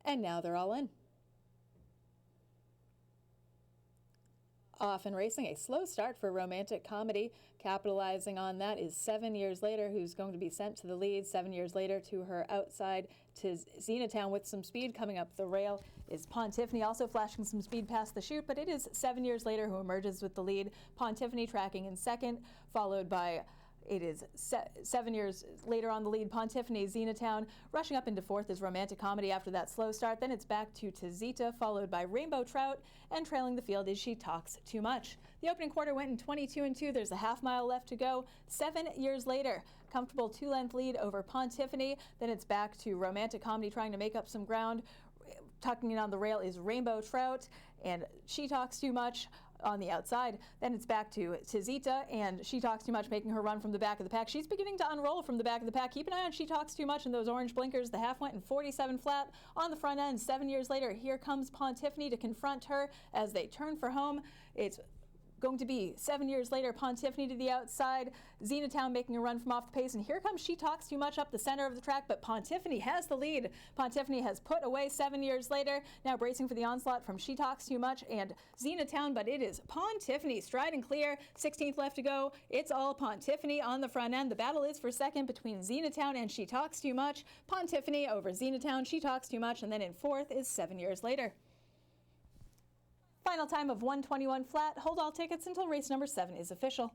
And now they're all in. Off and racing, a slow start for Romantic Comedy. Capitalizing on that is 7 Years Later, who's going to be sent to the lead. 7 years later to her outside to Xenatown with some speed. Coming up the rail is Pontiffany, also flashing some speed past the chute, but it is 7 Years Later who emerges with the lead. Pontiffany tracking in second, followed by it is 7 years later on the lead. Pontiffany, Xenatown. Rushing up into fourth is Romantic Comedy after that slow start. Then it's back to Tazita, followed by Rainbow Trout, and trailing the field is She Talks Too Much. The opening quarter went in 22-2. There's a half mile left to go. 7 years later, comfortable 2-length lead over Pontiffany. Then it's back to Romantic Comedy trying to make up some ground. Tucking in on the rail is Rainbow Trout, and She Talks Too Much on the outside. Then it's back to Tazita, and She Talks Too Much making her run from the back of the pack. She's beginning to unroll from the back of the pack. Keep an eye on She Talks Too Much and those orange blinkers. The half went in 47 flat on the front end. 7 years later, here comes Pontiffany to confront her as they turn for home. It's going to be 7 years later, Pontiffany to the outside, Xenatown making a run from off the pace, and here comes She Talks Too Much up the center of the track, but Pontiffany has the lead. Pontiffany has put away 7 years later, now bracing for the onslaught from She Talks Too Much and Xenatown, but it is Pontiffany striding clear, 16th left to go. It's all Pontiffany on the front end. The battle is for second between Xenatown and She Talks Too Much. Pontiffany over Xenatown, She Talks Too Much, and then in fourth is 7 years later. Final time of 1:21 flat. Hold all tickets until race number 7 is official.